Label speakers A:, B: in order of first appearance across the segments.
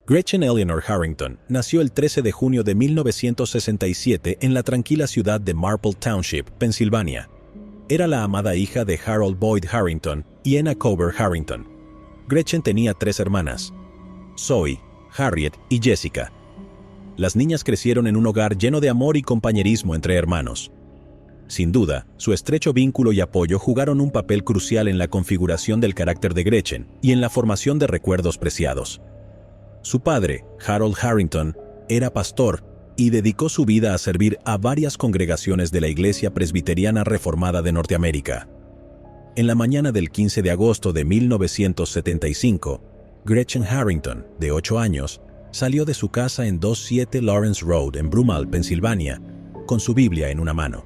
A: Gretchen Eleanor Harrington nació el 13 de junio de 1967 en la tranquila ciudad de Marple Township, Pensilvania. Era la amada hija de Harold Boyd Harrington y Enna Cover Harrington. Gretchen tenía 3 hermanas: Zoe, Harriet y Jessica. Las niñas crecieron en un hogar lleno de amor y compañerismo entre hermanos. Sin duda, su estrecho vínculo y apoyo jugaron un papel crucial en la configuración del carácter de Gretchen y en la formación de recuerdos preciados. Su padre, Harold Harrington, era pastor y dedicó su vida a servir a varias congregaciones de la Iglesia Presbiteriana Reformada de Norteamérica. En la mañana del 15 de agosto de 1975, Gretchen Harrington, de 8 años, salió de su casa en 27 Lawrence Road en Broomall, Pensilvania, con su Biblia en una mano.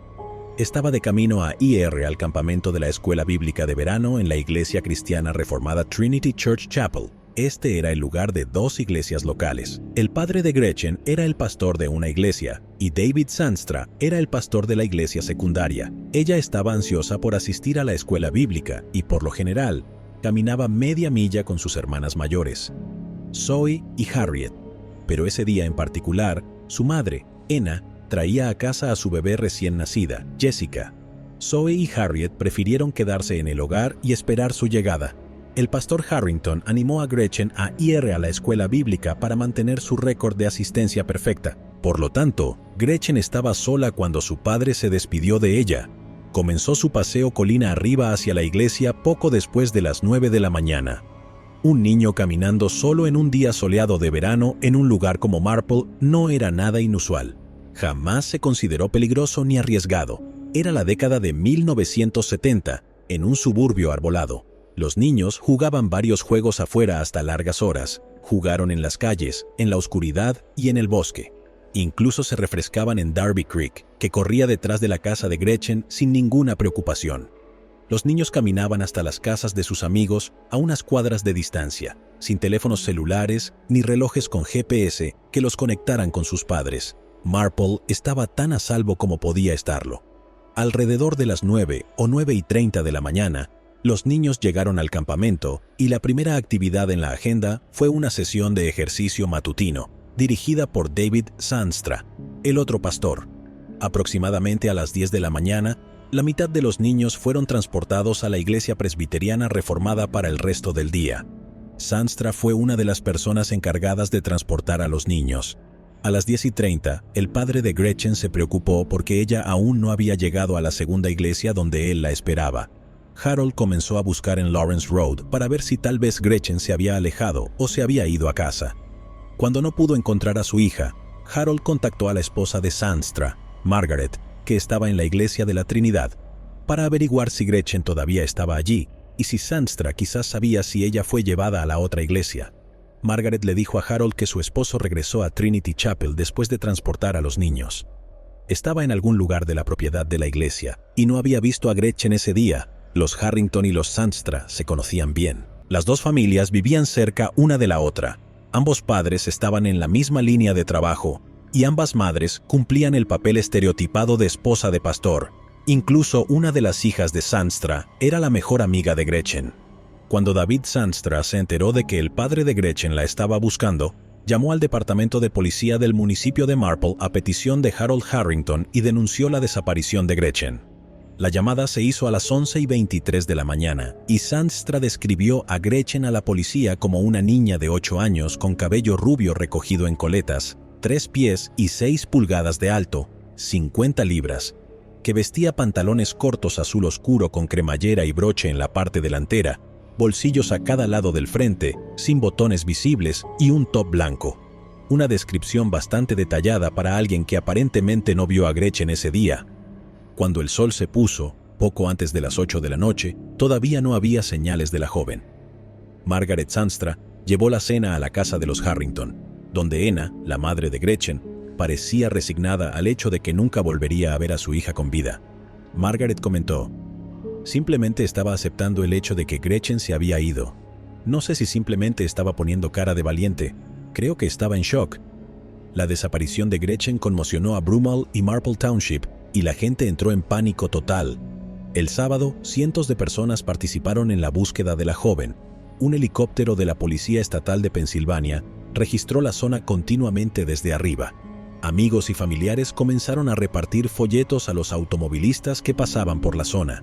A: Estaba de camino a IR al campamento de la Escuela Bíblica de Verano en la Iglesia Cristiana Reformada Trinity Church Chapel. Este era el lugar de 2 iglesias locales. El padre de Gretchen era el pastor de una iglesia y David Zandstra era el pastor de la iglesia secundaria. Ella estaba ansiosa por asistir a la escuela bíblica y, por lo general, caminaba media milla con sus hermanas mayores, Zoe y Harriet. Pero ese día en particular, su madre, Enna, traía a casa a su bebé recién nacida, Jessica. Zoe y Harriet prefirieron quedarse en el hogar y esperar su llegada. El pastor Harrington animó a Gretchen a ir a la escuela bíblica para mantener su récord de asistencia perfecta. Por lo tanto, Gretchen estaba sola cuando su padre se despidió de ella. Comenzó su paseo colina arriba hacia la iglesia poco después de las 9 de la mañana. Un niño caminando solo en un día soleado de verano en un lugar como Marple no era nada inusual. Jamás se consideró peligroso ni arriesgado. Era la década de 1970, en un suburbio arbolado. Los niños jugaban varios juegos afuera hasta largas horas. Jugaron en las calles, en la oscuridad y en el bosque. Incluso se refrescaban en Darby Creek, que corría detrás de la casa de Gretchen sin ninguna preocupación. Los niños caminaban hasta las casas de sus amigos a unas cuadras de distancia, sin teléfonos celulares ni relojes con GPS que los conectaran con sus padres. Marple estaba tan a salvo como podía estarlo. Alrededor de las 9 o 9:30 de la mañana, los niños llegaron al campamento y la primera actividad en la agenda fue una sesión de ejercicio matutino, dirigida por David Zandstra, el otro pastor. Aproximadamente a las 10 de la mañana, la mitad de los niños fueron transportados a la Iglesia Presbiteriana Reformada para el resto del día. Zandstra fue una de las personas encargadas de transportar a los niños. A las 10:30, el padre de Gretchen se preocupó porque ella aún no había llegado a la segunda iglesia donde él la esperaba. Harold comenzó a buscar en Lawrence Road para ver si tal vez Gretchen se había alejado o se había ido a casa. Cuando no pudo encontrar a su hija, Harold contactó a la esposa de Zandstra, Margaret, que estaba en la iglesia de la Trinidad, para averiguar si Gretchen todavía estaba allí y si Zandstra quizás sabía si ella fue llevada a la otra iglesia. Margaret le dijo a Harold que su esposo regresó a Trinity Chapel después de transportar a los niños. Estaba en algún lugar de la propiedad de la iglesia y no había visto a Gretchen ese día. Los Harrington y los Zandstra se conocían bien. Las 2 familias vivían cerca una de la otra. Ambos padres estaban en la misma línea de trabajo y ambas madres cumplían el papel estereotipado de esposa de pastor. Incluso una de las hijas de Zandstra era la mejor amiga de Gretchen. Cuando David Zandstra se enteró de que el padre de Gretchen la estaba buscando, llamó al departamento de policía del municipio de Marple a petición de Harold Harrington y denunció la desaparición de Gretchen. La llamada se hizo a las 11:23 de la mañana y Zandstra describió a Gretchen a la policía como una niña de 8 años con cabello rubio recogido en coletas, 3 pies y 6 pulgadas de alto, 50 libras, que vestía pantalones cortos azul oscuro con cremallera y broche en la parte delantera, bolsillos a cada lado del frente, sin botones visibles y un top blanco. Una descripción bastante detallada para alguien que aparentemente no vio a Gretchen ese día. Cuando el sol se puso, poco antes de las 8 de la noche, todavía no había señales de la joven. Margaret Zandstra llevó la cena a la casa de los Harrington, donde Enna, la madre de Gretchen, parecía resignada al hecho de que nunca volvería a ver a su hija con vida. Margaret comentó: simplemente estaba aceptando el hecho de que Gretchen se había ido. No sé si simplemente estaba poniendo cara de valiente. Creo que estaba en shock. La desaparición de Gretchen conmocionó a Broomall y Marple Township, y la gente entró en pánico total. El sábado, cientos de personas participaron en la búsqueda de la joven. Un helicóptero de la Policía Estatal de Pensilvania registró la zona continuamente desde arriba. Amigos y familiares comenzaron a repartir folletos a los automovilistas que pasaban por la zona.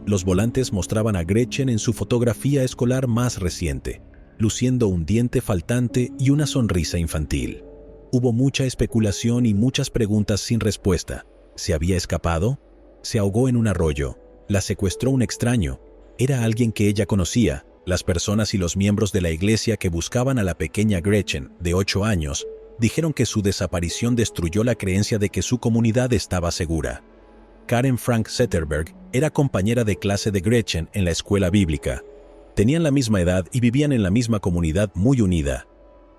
A: Los volantes mostraban a Gretchen en su fotografía escolar más reciente, luciendo un diente faltante y una sonrisa infantil. Hubo mucha especulación y muchas preguntas sin respuesta. ¿Se había escapado? ¿Se ahogó en un arroyo? ¿La secuestró un extraño? ¿Era alguien que ella conocía? Las personas y los miembros de la iglesia que buscaban a la pequeña Gretchen, de 8 años, dijeron que su desaparición destruyó la creencia de que su comunidad estaba segura. Karen Frank Zetterberg era compañera de clase de Gretchen en la escuela bíblica. Tenían la misma edad y vivían en la misma comunidad muy unida.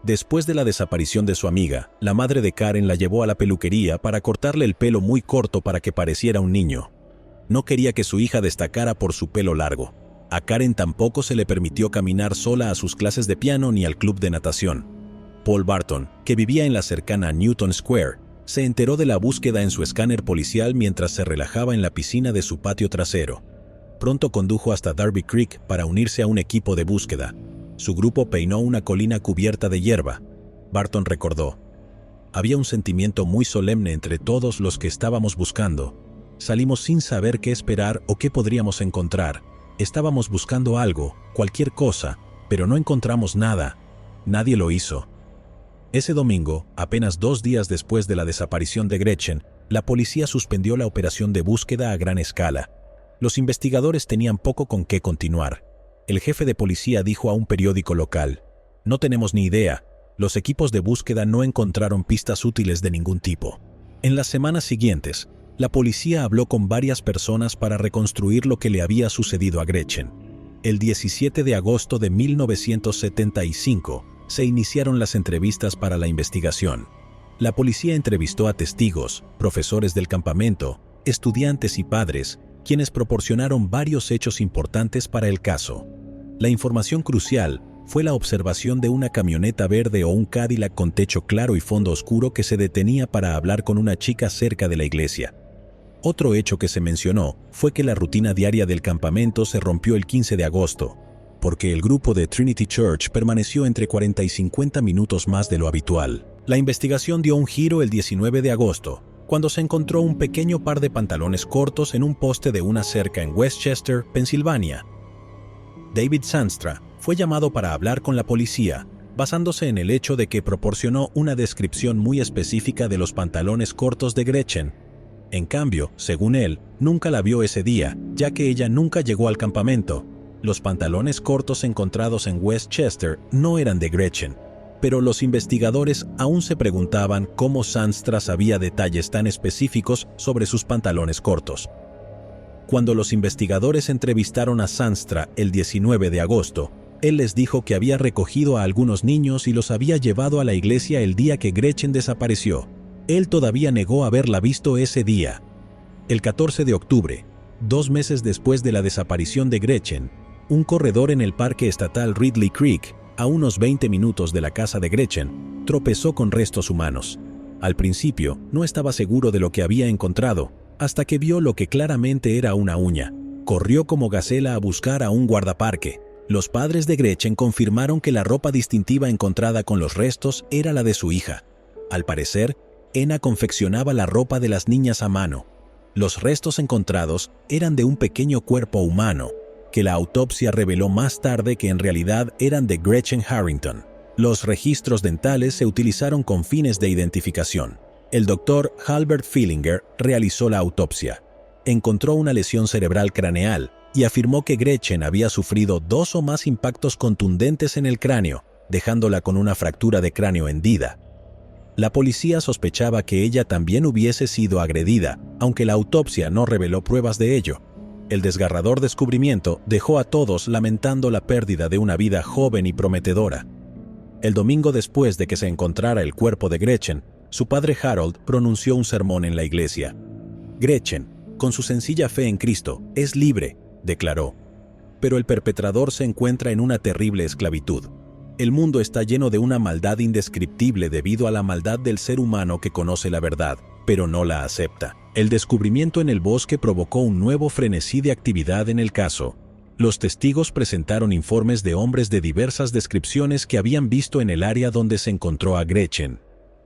A: Después de la desaparición de su amiga, la madre de Karen la llevó a la peluquería para cortarle el pelo muy corto para que pareciera un niño. No quería que su hija destacara por su pelo largo. A Karen tampoco se le permitió caminar sola a sus clases de piano ni al club de natación. Paul Barton, que vivía en la cercana Newton Square, se enteró de la búsqueda en su escáner policial mientras se relajaba en la piscina de su patio trasero. Pronto condujo hasta Darby Creek para unirse a un equipo de búsqueda. Su grupo peinó una colina cubierta de hierba. Barton recordó: había un sentimiento muy solemne entre todos los que estábamos buscando. Salimos sin saber qué esperar o qué podríamos encontrar. Estábamos buscando algo, cualquier cosa, pero no encontramos nada. Nadie lo hizo. Ese domingo, apenas 2 días después de la desaparición de Gretchen, la policía suspendió la operación de búsqueda a gran escala. Los investigadores tenían poco con qué continuar. El jefe de policía dijo a un periódico local: no tenemos ni idea, los equipos de búsqueda no encontraron pistas útiles de ningún tipo. En las semanas siguientes, la policía habló con varias personas para reconstruir lo que le había sucedido a Gretchen. El 17 de agosto de 1975 se iniciaron las entrevistas para la investigación. La policía entrevistó a testigos, profesores del campamento, estudiantes y padres, quienes proporcionaron varios hechos importantes para el caso. La información crucial fue la observación de una camioneta verde o un Cadillac con techo claro y fondo oscuro que se detenía para hablar con una chica cerca de la iglesia. Otro hecho que se mencionó fue que la rutina diaria del campamento se rompió el 15 de agosto, porque el grupo de Trinity Church permaneció entre 40 y 50 minutos más de lo habitual. La investigación dio un giro el 19 de agosto, cuando se encontró un pequeño par de pantalones cortos en un poste de una cerca en Westchester, Pensilvania. David Sandstra fue llamado para hablar con la policía, basándose en el hecho de que proporcionó una descripción muy específica de los pantalones cortos de Gretchen. En cambio, según él, nunca la vio ese día, ya que ella nunca llegó al campamento. Los pantalones cortos encontrados en Westchester no eran de Gretchen, pero los investigadores aún se preguntaban cómo Sandstra sabía detalles tan específicos sobre sus pantalones cortos. Cuando los investigadores entrevistaron a Sandstra el 19 de agosto, él les dijo que había recogido a algunos niños y los había llevado a la iglesia el día que Gretchen desapareció. Él todavía negó haberla visto ese día. El 14 de octubre, 2 meses después de la desaparición de Gretchen, un corredor en el parque estatal Ridley Creek, a unos 20 minutos de la casa de Gretchen, tropezó con restos humanos. Al principio, no estaba seguro de lo que había encontrado, hasta que vio lo que claramente era una uña. Corrió como gacela a buscar a un guardaparque. Los padres de Gretchen confirmaron que la ropa distintiva encontrada con los restos era la de su hija. Al parecer, Enna confeccionaba la ropa de las niñas a mano. Los restos encontrados eran de un pequeño cuerpo humano, que la autopsia reveló más tarde que en realidad eran de Gretchen Harrington. Los registros dentales se utilizaron con fines de identificación. El doctor Halbert Fillinger realizó la autopsia. Encontró una lesión cerebral craneal y afirmó que Gretchen había sufrido 2 o más impactos contundentes en el cráneo, dejándola con una fractura de cráneo hendida. La policía sospechaba que ella también hubiese sido agredida, aunque la autopsia no reveló pruebas de ello. El desgarrador descubrimiento dejó a todos lamentando la pérdida de una vida joven y prometedora. El domingo después de que se encontrara el cuerpo de Gretchen, su padre Harold pronunció un sermón en la iglesia. Gretchen, con su sencilla fe en Cristo, es libre, declaró. Pero el perpetrador se encuentra en una terrible esclavitud. El mundo está lleno de una maldad indescriptible debido a la maldad del ser humano que conoce la verdad, pero no la acepta. El descubrimiento en el bosque provocó un nuevo frenesí de actividad en el caso. Los testigos presentaron informes de hombres de diversas descripciones que habían visto en el área donde se encontró a Gretchen.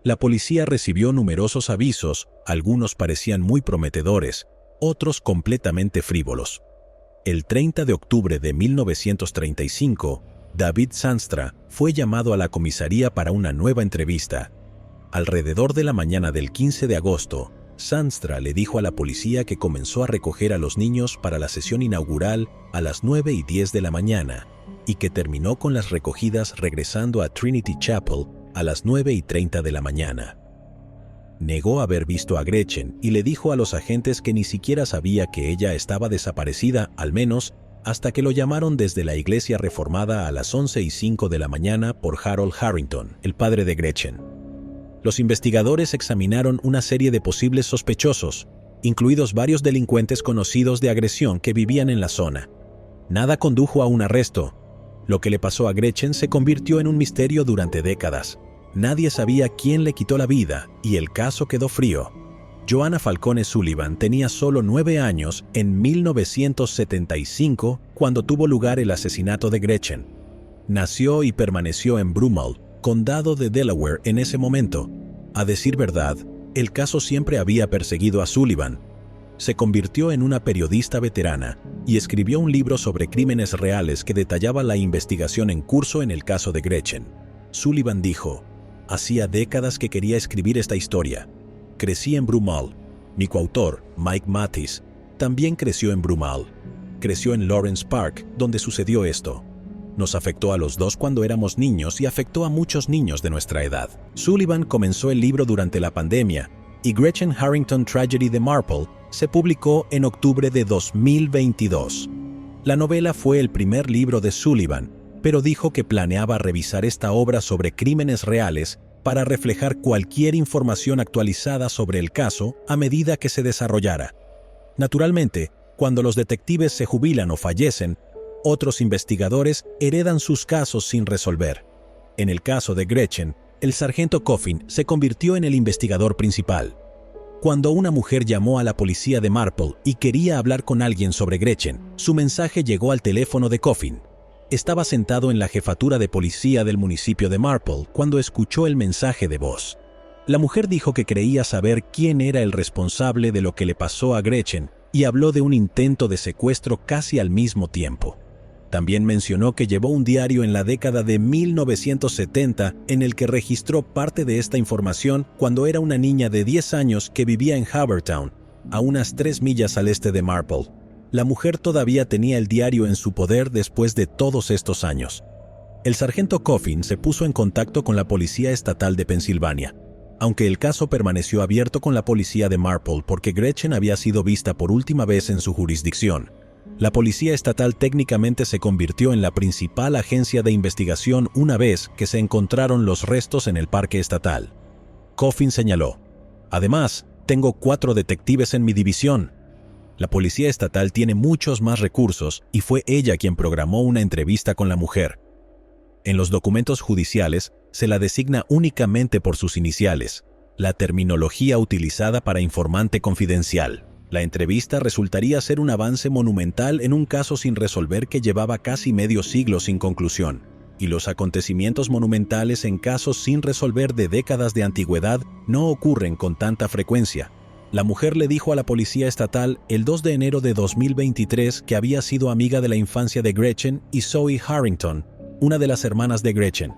A: La policía recibió numerosos avisos, algunos parecían muy prometedores, otros completamente frívolos. El 30 de octubre de 1935, David Zandstra fue llamado a la comisaría para una nueva entrevista. Alrededor de la mañana del 15 de agosto, Zandstra le dijo a la policía que comenzó a recoger a los niños para la sesión inaugural a las 9:10 de la mañana y que terminó con las recogidas regresando a Trinity Chapel a las 9:30 de la mañana. Negó haber visto a Gretchen y le dijo a los agentes que ni siquiera sabía que ella estaba desaparecida, al menos hasta que lo llamaron desde la iglesia reformada a las 11:05 de la mañana por Harold Harrington, el padre de Gretchen. Los investigadores examinaron una serie de posibles sospechosos, incluidos varios delincuentes conocidos de agresión que vivían en la zona. Nada condujo a un arresto. Lo que le pasó a Gretchen se convirtió en un misterio durante décadas. Nadie sabía quién le quitó la vida y el caso quedó frío. Joanna Falcone Sullivan tenía solo 9 años en 1975 cuando tuvo lugar el asesinato de Gretchen. Nació y permaneció en Broomall, condado de Delaware en ese momento. A decir verdad, el caso siempre había perseguido a Sullivan. Se convirtió en una periodista veterana y escribió un libro sobre crímenes reales que detallaba la investigación en curso en el caso de Gretchen. Sullivan dijo: «Hacía décadas que quería escribir esta historia. Crecí en Broomall. Mi coautor, Mike Mathis, también creció en Broomall. Creció en Lawrence Park, donde sucedió esto. Nos afectó a los dos cuando éramos niños y afectó a muchos niños de nuestra edad». Sullivan comenzó el libro durante la pandemia y Gretchen Harrington Tragedy de Marple se publicó en octubre de 2022. La novela fue el primer libro de Sullivan, pero dijo que planeaba revisar esta obra sobre crímenes reales para reflejar cualquier información actualizada sobre el caso a medida que se desarrollara. Naturalmente, cuando los detectives se jubilan o fallecen, otros investigadores heredan sus casos sin resolver. En el caso de Gretchen, el sargento Coffin se convirtió en el investigador principal. Cuando una mujer llamó a la policía de Marple y quería hablar con alguien sobre Gretchen, su mensaje llegó al teléfono de Coffin. Estaba sentado en la jefatura de policía del municipio de Marple cuando escuchó el mensaje de voz. La mujer dijo que creía saber quién era el responsable de lo que le pasó a Gretchen y habló de un intento de secuestro casi al mismo tiempo. También mencionó que llevó un diario en la década de 1970 en el que registró parte de esta información cuando era una niña de 10 años que vivía en Havertown, a unas 3 millas al este de Marple. La mujer todavía tenía el diario en su poder después de todos estos años. El sargento Coffin se puso en contacto con la Policía Estatal de Pensilvania, aunque el caso permaneció abierto con la policía de Marple porque Gretchen había sido vista por última vez en su jurisdicción. La Policía Estatal técnicamente se convirtió en la principal agencia de investigación una vez que se encontraron los restos en el parque estatal. Coffin señaló: «Además, tengo 4 detectives en mi división. La Policía Estatal tiene muchos más recursos y fue ella quien programó una entrevista con la mujer. En los documentos judiciales se la designa únicamente por sus iniciales, la terminología utilizada para informante confidencial. La entrevista resultaría ser un avance monumental en un caso sin resolver que llevaba casi medio siglo sin conclusión, y los acontecimientos monumentales en casos sin resolver de décadas de antigüedad no ocurren con tanta frecuencia». La mujer le dijo a la Policía Estatal el 2 de enero de 2023 que había sido amiga de la infancia de Gretchen y Zoe Harrington, una de las hermanas de Gretchen.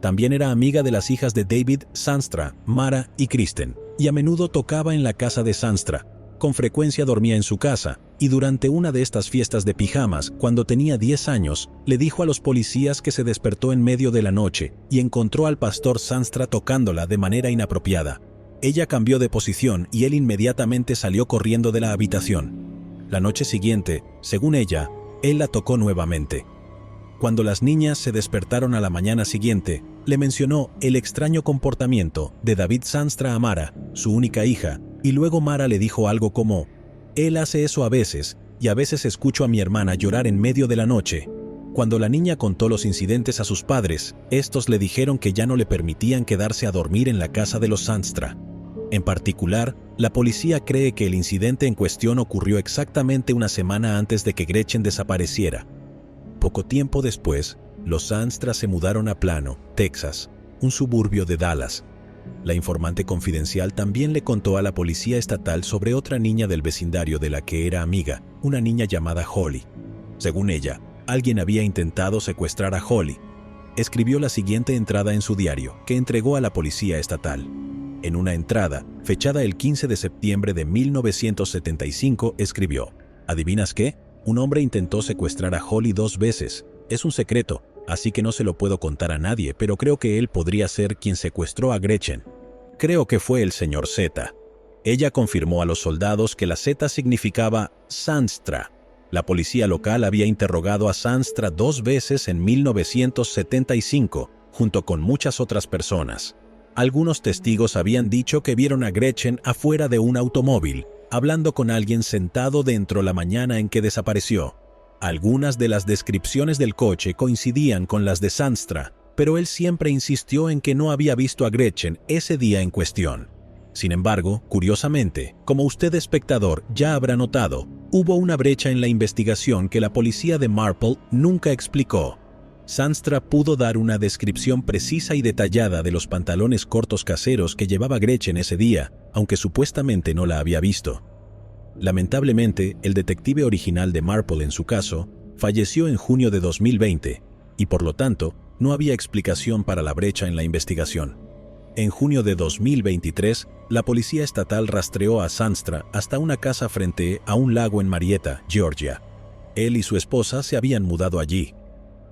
A: También era amiga de las hijas de David Zandstra, Mara y Kristen, y a menudo tocaba en la casa de Zandstra. Con frecuencia dormía en su casa, y durante una de estas fiestas de pijamas, cuando tenía 10 años, le dijo a los policías que se despertó en medio de la noche y encontró al pastor Zandstra tocándola de manera inapropiada. Ella cambió de posición y él inmediatamente salió corriendo de la habitación. La noche siguiente, según ella, él la tocó nuevamente. Cuando las niñas se despertaron a la mañana siguiente, le mencionó el extraño comportamiento de David Zandstra a Mara, su única hija, y luego Mara le dijo algo como: «Él hace eso a veces, y a veces escucho a mi hermana llorar en medio de la noche». Cuando la niña contó los incidentes a sus padres, estos le dijeron que ya no le permitían quedarse a dormir en la casa de los Zandstra. En particular, La policía cree que el incidente en cuestión ocurrió exactamente una semana antes de que Gretchen desapareciera. Poco tiempo después, los Zandstra se mudaron a Plano, Texas, un suburbio de Dallas. La informante confidencial también le contó a la policía estatal sobre otra niña del vecindario de la que era amiga, una niña llamada Holly. Según ella, alguien había intentado secuestrar a Holly. Escribió la siguiente entrada en su diario, que entregó a la policía estatal. En una entrada, fechada el 15 de septiembre de 1975, escribió: ¿Adivinas qué? Un hombre intentó secuestrar a Holly 2 veces. Es un secreto, así que no se lo puedo contar a nadie, pero creo que él podría ser quien secuestró a Gretchen. Creo que fue el señor Z. Ella confirmó a los soldados que la Z significaba Zandstra. La policía local había interrogado a Zandstra 2 veces en 1975, junto con muchas otras personas. Algunos testigos habían dicho que vieron a Gretchen afuera de un automóvil, hablando con alguien sentado dentro la mañana en que desapareció. Algunas de las descripciones del coche coincidían con las de Zandstra, pero él siempre insistió en que no había visto a Gretchen ese día en cuestión. Sin embargo, curiosamente, como usted espectador ya habrá notado, hubo una brecha en la investigación que la policía de Marple nunca explicó. Zandstra pudo dar una descripción precisa y detallada de los pantalones cortos caseros que llevaba Gretchen ese día, aunque supuestamente no la había visto. Lamentablemente, el detective original de Marple en su caso falleció en junio de 2020 y por lo tanto no había explicación para la brecha en la investigación. En junio de 2023, la policía estatal rastreó a Zandstra hasta una casa frente a un lago en Marietta, Georgia. Él y su esposa se habían mudado allí.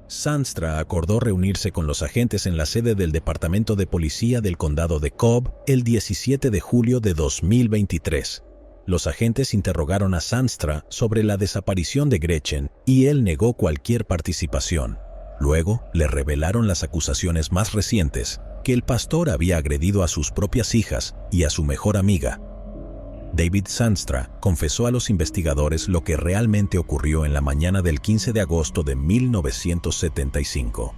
A: Zandstra acordó reunirse con los agentes en la sede del Departamento de Policía del Condado de Cobb el 17 de julio de 2023. Los agentes interrogaron a Zandstra sobre la desaparición de Gretchen y él negó cualquier participación. Luego, le revelaron las acusaciones más recientes, que el pastor había agredido a sus propias hijas y a su mejor amiga. David Zandstra confesó a los investigadores lo que realmente ocurrió en la mañana del 15 de agosto de 1975.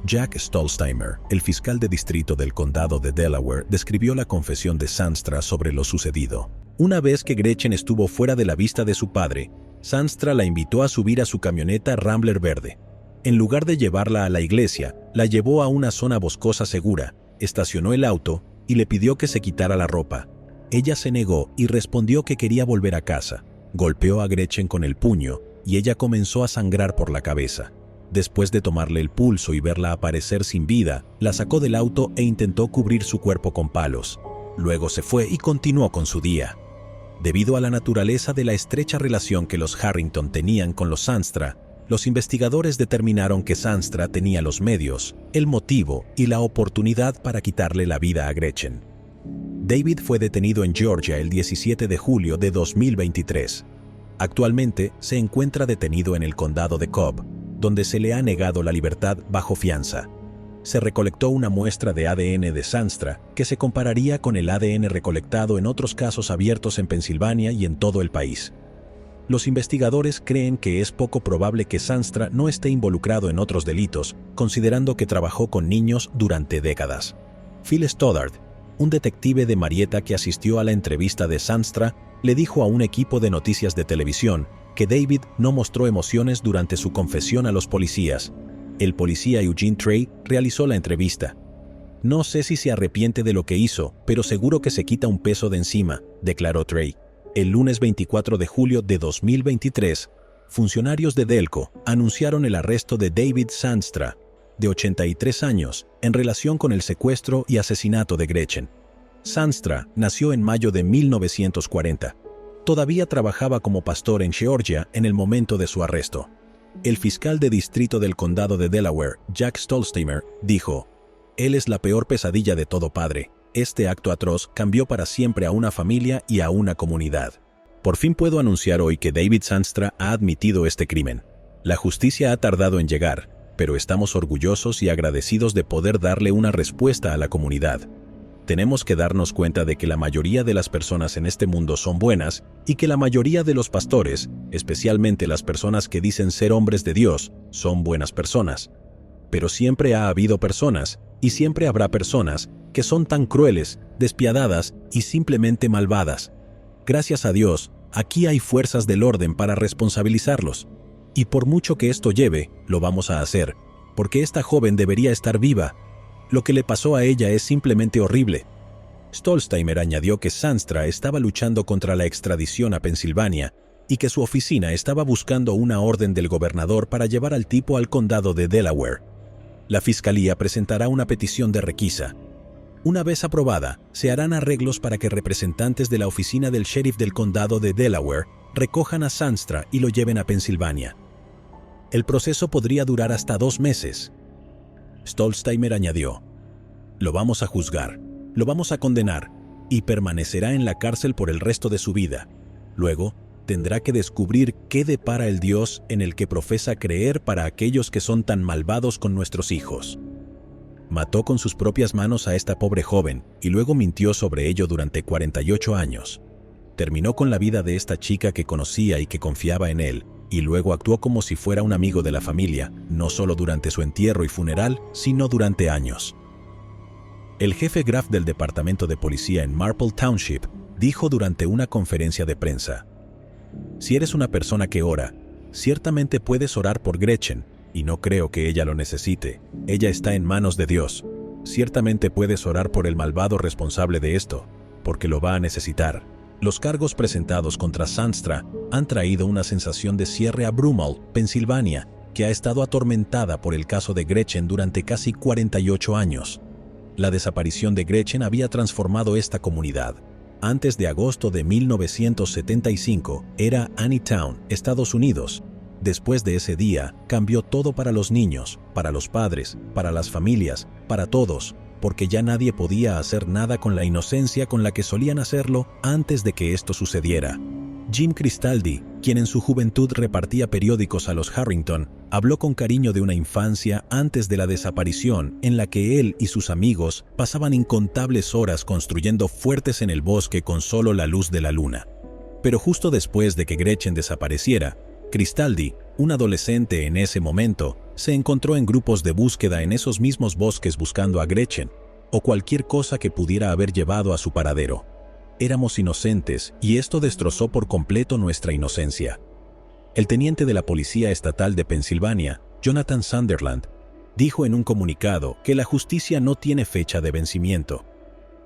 A: Jack Stolzheimer, el fiscal de distrito del condado de Delaware, describió la confesión de Zandstra sobre lo sucedido. Una vez que Gretchen estuvo fuera de la vista de su padre, Zandstra la invitó a subir a su camioneta Rambler verde. En lugar de llevarla a la iglesia, la llevó a una zona boscosa segura, estacionó el auto y le pidió que se quitara la ropa. Ella se negó y respondió que quería volver a casa. Golpeó a Gretchen con el puño y ella comenzó a sangrar por la cabeza. Después de tomarle el pulso y verla aparecer sin vida, la sacó del auto e intentó cubrir su cuerpo con palos. Luego se fue y continuó con su día. Debido a la naturaleza de la estrecha relación que los Harrington tenían con los Zandstra, los investigadores determinaron que Zandstra tenía los medios, el motivo y la oportunidad para quitarle la vida a Gretchen. David fue detenido en Georgia el 17 de julio de 2023. Actualmente se encuentra detenido en el condado de Cobb, donde se le ha negado la libertad bajo fianza. Se recolectó una muestra de ADN de Zandstra que se compararía con el ADN recolectado en otros casos abiertos en Pensilvania y en todo el país. Los investigadores creen que es poco probable que Zandstra no esté involucrado en otros delitos, considerando que trabajó con niños durante décadas. Phil Stoddard, un detective de Marietta que asistió a la entrevista de Zandstra, le dijo a un equipo de noticias de televisión que David no mostró emociones durante su confesión a los policías. El policía Eugene Trey realizó la entrevista. No sé si se arrepiente de lo que hizo, pero seguro que se quita un peso de encima, declaró Trey. El lunes 24 de julio de 2023, funcionarios de Delco anunciaron el arresto de David Zandstra, de 83 años, en relación con el secuestro y asesinato de Gretchen. Zandstra nació en mayo de 1940. Todavía trabajaba como pastor en Georgia en el momento de su arresto. El fiscal de distrito del condado de Delaware, Jack Stolzheimer, dijo: «Él es la peor pesadilla de todo padre. Este acto atroz cambió para siempre a una familia y a una comunidad». Por fin puedo anunciar hoy que David Zandstra ha admitido este crimen. La justicia ha tardado en llegar, pero estamos orgullosos y agradecidos de poder darle una respuesta a la comunidad. Tenemos que darnos cuenta de que la mayoría de las personas en este mundo son buenas y que la mayoría de los pastores, especialmente las personas que dicen ser hombres de Dios, son buenas personas. Pero siempre ha habido personas, y siempre habrá personas, que son tan crueles, despiadadas y simplemente malvadas. Gracias a Dios, aquí hay fuerzas del orden para responsabilizarlos. Y por mucho que esto lleve, lo vamos a hacer, porque esta joven debería estar viva. Lo que le pasó a ella es simplemente horrible. Stolzheimer añadió que Zandstra estaba luchando contra la extradición a Pensilvania y que su oficina estaba buscando una orden del gobernador para llevar al tipo al condado de Delaware. La fiscalía presentará una petición de requisa. Una vez aprobada, se harán arreglos para que representantes de la oficina del sheriff del condado de Delaware recojan a Zandstra y lo lleven a Pensilvania. El proceso podría durar hasta 2 meses. Stolzheimer añadió: lo vamos a juzgar, lo vamos a condenar y permanecerá en la cárcel por el resto de su vida. Luego, tendrá que descubrir qué depara el Dios en el que profesa creer para aquellos que son tan malvados con nuestros hijos. Mató con sus propias manos a esta pobre joven y luego mintió sobre ello durante 48 años. Terminó con la vida de esta chica que conocía y que confiaba en él, y luego actuó como si fuera un amigo de la familia, no solo durante su entierro y funeral, sino durante años. El jefe Graff del departamento de policía en Marple Township dijo durante una conferencia de prensa: si eres una persona que ora, ciertamente puedes orar por Gretchen, y no creo que ella lo necesite. Ella está en manos de Dios. Ciertamente puedes orar por el malvado responsable de esto, porque lo va a necesitar. Los cargos presentados contra Zandstra han traído una sensación de cierre a Broomall, Pensilvania, que ha estado atormentada por el caso de Gretchen durante casi 48 años. La desaparición de Gretchen había transformado esta comunidad. Antes de agosto de 1975 era Anytown, Estados Unidos. Después de ese día, cambió todo para los niños, para los padres, para las familias, para todos, porque ya nadie podía hacer nada con la inocencia con la que solían hacerlo antes de que esto sucediera. Jim Cristaldi, quien en su juventud repartía periódicos a los Harrington, habló con cariño de una infancia antes de la desaparición en la que él y sus amigos pasaban incontables horas construyendo fuertes en el bosque con solo la luz de la luna. Pero justo después de que Gretchen desapareciera, Cristaldi, un adolescente en ese momento, se encontró en grupos de búsqueda en esos mismos bosques buscando a Gretchen, o cualquier cosa que pudiera haber llevado a su paradero. Éramos inocentes y esto destrozó por completo nuestra inocencia. El teniente de la Policía Estatal de Pensilvania, Jonathan Sunderland, dijo en un comunicado que la justicia no tiene fecha de vencimiento.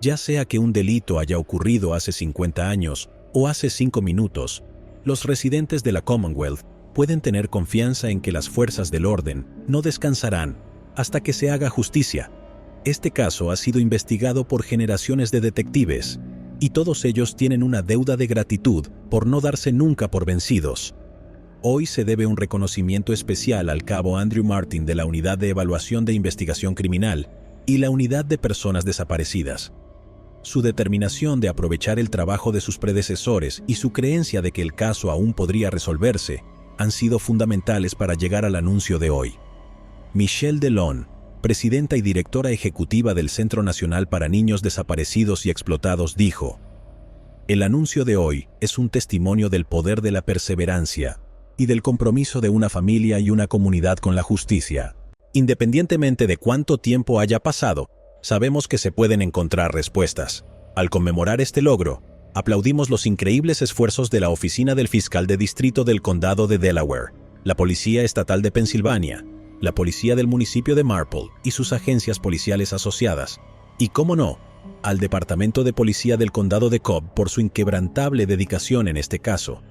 A: Ya sea que un delito haya ocurrido hace 50 años o hace 5 minutos, los residentes de la Commonwealth pueden tener confianza en que las fuerzas del orden no descansarán hasta que se haga justicia. Este caso ha sido investigado por generaciones de detectives, y todos ellos tienen una deuda de gratitud por no darse nunca por vencidos. Hoy se debe un reconocimiento especial al cabo Andrew Martin de la Unidad de Evaluación de Investigación Criminal y la Unidad de Personas Desaparecidas. Su determinación de aprovechar el trabajo de sus predecesores y su creencia de que el caso aún podría resolverse han sido fundamentales para llegar al anuncio de hoy. Michelle Delon, presidenta y directora ejecutiva del Centro Nacional para Niños Desaparecidos y Explotados, dijo: el anuncio de hoy es un testimonio del poder de la perseverancia y del compromiso de una familia y una comunidad con la justicia. Independientemente de cuánto tiempo haya pasado, sabemos que se pueden encontrar respuestas. Al conmemorar este logro, aplaudimos los increíbles esfuerzos de la Oficina del Fiscal de Distrito del Condado de Delaware, la Policía Estatal de Pensilvania, la Policía del Municipio de Marple y sus agencias policiales asociadas, y, cómo no, al Departamento de Policía del Condado de Cobb por su inquebrantable dedicación en este caso.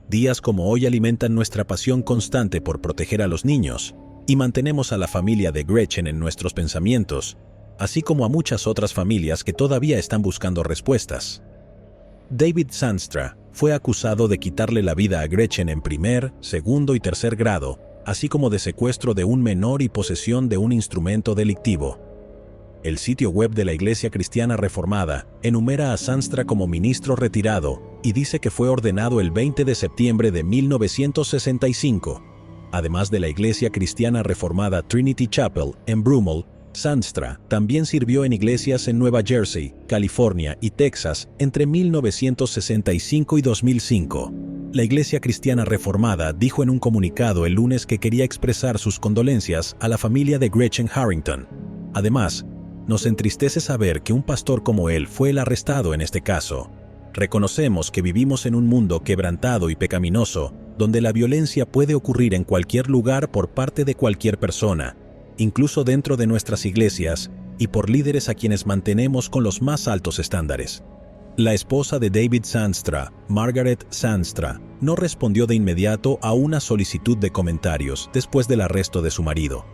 A: Días como hoy alimentan nuestra pasión constante por proteger a los niños, y mantenemos a la familia de Gretchen en nuestros pensamientos, así como a muchas otras familias que todavía están buscando respuestas. David Zandstra fue acusado de quitarle la vida a Gretchen en primer, segundo y tercer grado, así como de secuestro de un menor y posesión de un instrumento delictivo. El sitio web de la Iglesia Cristiana Reformada enumera a Zandstra como ministro retirado y dice que fue ordenado el 20 de septiembre de 1965. Además de la Iglesia Cristiana Reformada Trinity Chapel en Broomall, Zandstra también sirvió en iglesias en Nueva Jersey, California y Texas entre 1965 y 2005. La Iglesia Cristiana Reformada dijo en un comunicado el lunes que quería expresar sus condolencias a la familia de Gretchen Harrington. Además, nos entristece saber que un pastor como él fue el arrestado en este caso. Reconocemos que vivimos en un mundo quebrantado y pecaminoso, donde la violencia puede ocurrir en cualquier lugar por parte de cualquier persona, incluso dentro de nuestras iglesias, y por líderes a quienes mantenemos con los más altos estándares. La esposa de David Zandstra, Margaret Zandstra, no respondió de inmediato a una solicitud de comentarios después del arresto de su marido.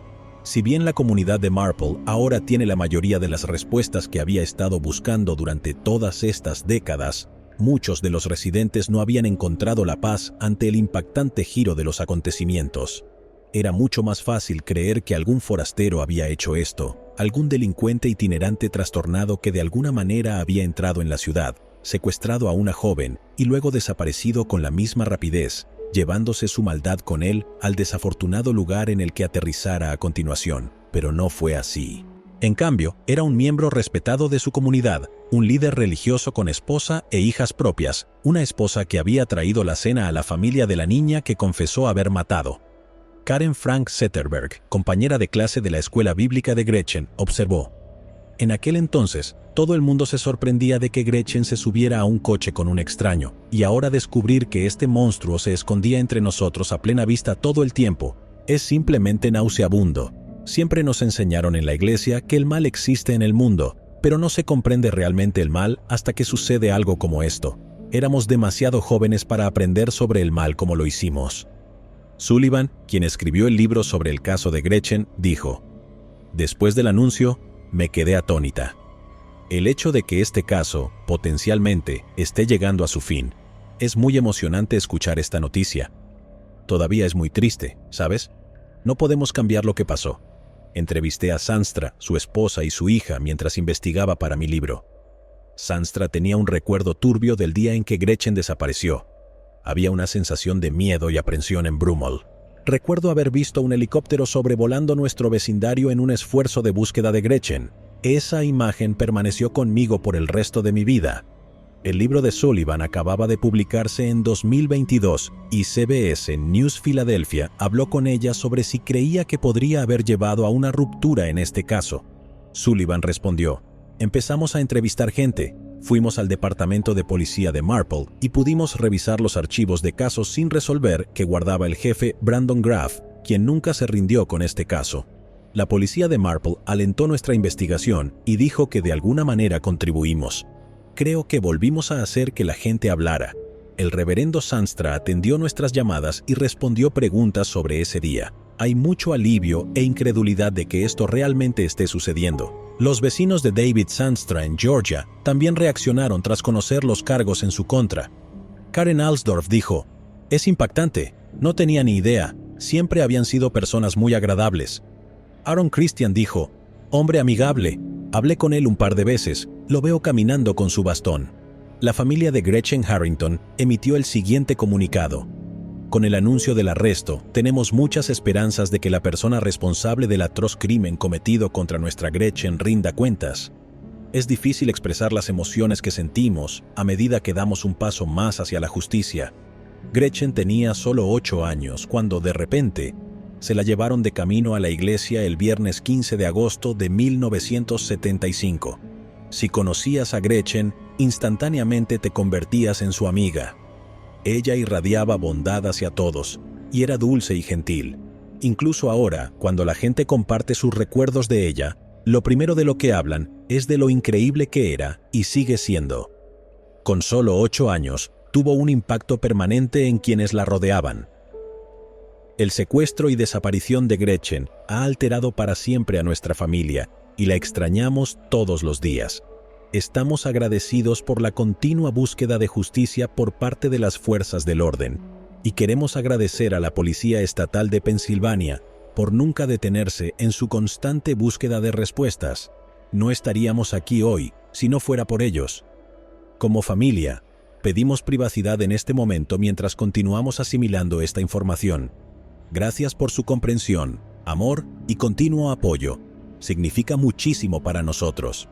A: Si bien la comunidad de Marple ahora tiene la mayoría de las respuestas que había estado buscando durante todas estas décadas, muchos de los residentes no habían encontrado la paz ante el impactante giro de los acontecimientos. Era mucho más fácil creer que algún forastero había hecho esto, algún delincuente itinerante trastornado que de alguna manera había entrado en la ciudad, secuestrado a una joven y luego desaparecido con la misma rapidez, llevándose su maldad con él al desafortunado lugar en el que aterrizara a continuación. Pero no fue así. En cambio, era un miembro respetado de su comunidad, un líder religioso con esposa e hijas propias, una esposa que había traído la cena a la familia de la niña que confesó haber matado. Karen Frank Zetterberg, compañera de clase de la escuela bíblica de Gretchen, observó: en aquel entonces, todo el mundo se sorprendía de que Gretchen se subiera a un coche con un extraño, y ahora descubrir que este monstruo se escondía entre nosotros a plena vista todo el tiempo, es simplemente nauseabundo. Siempre nos enseñaron en la iglesia que el mal existe en el mundo, pero no se comprende realmente el mal hasta que sucede algo como esto. Éramos demasiado jóvenes para aprender sobre el mal como lo hicimos. Sullivan, quien escribió el libro sobre el caso de Gretchen, dijo: después del anuncio, me quedé atónita. El hecho de que este caso, potencialmente, esté llegando a su fin, es muy emocionante escuchar esta noticia. Todavía es muy triste, ¿sabes? No podemos cambiar lo que pasó. Entrevisté a Zandstra, su esposa y su hija mientras investigaba para mi libro. Zandstra tenía un recuerdo turbio del día en que Gretchen desapareció. Había una sensación de miedo y aprensión en Brummel. Recuerdo haber visto un helicóptero sobrevolando nuestro vecindario en un esfuerzo de búsqueda de Gretchen. Esa imagen permaneció conmigo por el resto de mi vida. El libro de Sullivan acababa de publicarse en 2022 y CBS News Philadelphia habló con ella sobre si creía que podría haber llevado a una ruptura en este caso. Sullivan respondió: empezamos a entrevistar gente. Fuimos al departamento de policía de Marple y pudimos revisar los archivos de casos sin resolver que guardaba el jefe Brandon Graff, quien nunca se rindió con este caso. La policía de Marple alentó nuestra investigación y dijo que de alguna manera contribuimos. Creo que volvimos a hacer que la gente hablara. El reverendo Zandstra atendió nuestras llamadas y respondió preguntas sobre ese día. Hay mucho alivio e incredulidad de que esto realmente esté sucediendo. Los vecinos de David Zandstra en Georgia también reaccionaron tras conocer los cargos en su contra. Karen Alsdorf dijo: es impactante, no tenía ni idea, siempre habían sido personas muy agradables. Aaron Christian dijo: hombre amigable, hablé con él un par de veces, lo veo caminando con su bastón. La familia de Gretchen Harrington emitió el siguiente comunicado: con el anuncio del arresto, tenemos muchas esperanzas de que la persona responsable del atroz crimen cometido contra nuestra Gretchen rinda cuentas. Es difícil expresar las emociones que sentimos a medida que damos un paso más hacia la justicia. Gretchen tenía solo 8 años cuando, de repente, se la llevaron de camino a la iglesia el viernes 15 de agosto de 1975. Si conocías a Gretchen, instantáneamente te convertías en su amiga. Ella irradiaba bondad hacia todos, y era dulce y gentil. Incluso ahora, cuando la gente comparte sus recuerdos de ella, lo primero de lo que hablan es de lo increíble que era y sigue siendo. Con solo 8 años, tuvo un impacto permanente en quienes la rodeaban. El secuestro y desaparición de Gretchen ha alterado para siempre a nuestra familia, y la extrañamos todos los días. Estamos agradecidos por la continua búsqueda de justicia por parte de las fuerzas del orden, y queremos agradecer a la Policía Estatal de Pensilvania por nunca detenerse en su constante búsqueda de respuestas. No estaríamos aquí hoy si no fuera por ellos. Como familia, pedimos privacidad en este momento mientras continuamos asimilando esta información. Gracias por su comprensión, amor y continuo apoyo. Significa muchísimo para nosotros.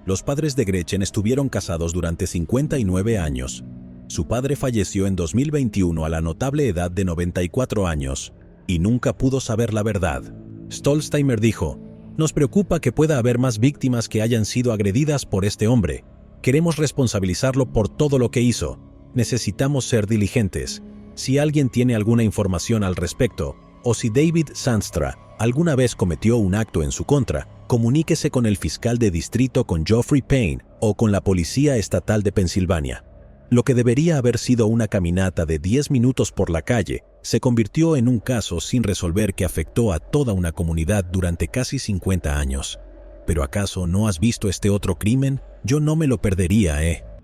A: Los padres de Gretchen estuvieron casados durante 59 años. Su padre falleció en 2021 a la notable edad de 94 años, y nunca pudo saber la verdad. Stolzheimer dijo: nos preocupa que pueda haber más víctimas que hayan sido agredidas por este hombre. Queremos responsabilizarlo por todo lo que hizo. Necesitamos ser diligentes. Si alguien tiene alguna información al respecto, o si David Sandstra alguna vez cometió un acto en su contra, comuníquese con el fiscal de distrito, con Geoffrey Payne o con la Policía Estatal de Pensilvania. Lo que debería haber sido una caminata de 10 minutos por la calle se convirtió en un caso sin resolver que afectó a toda una comunidad durante casi 50 años. ¿Pero acaso no has visto este otro crimen? Yo no me lo perdería,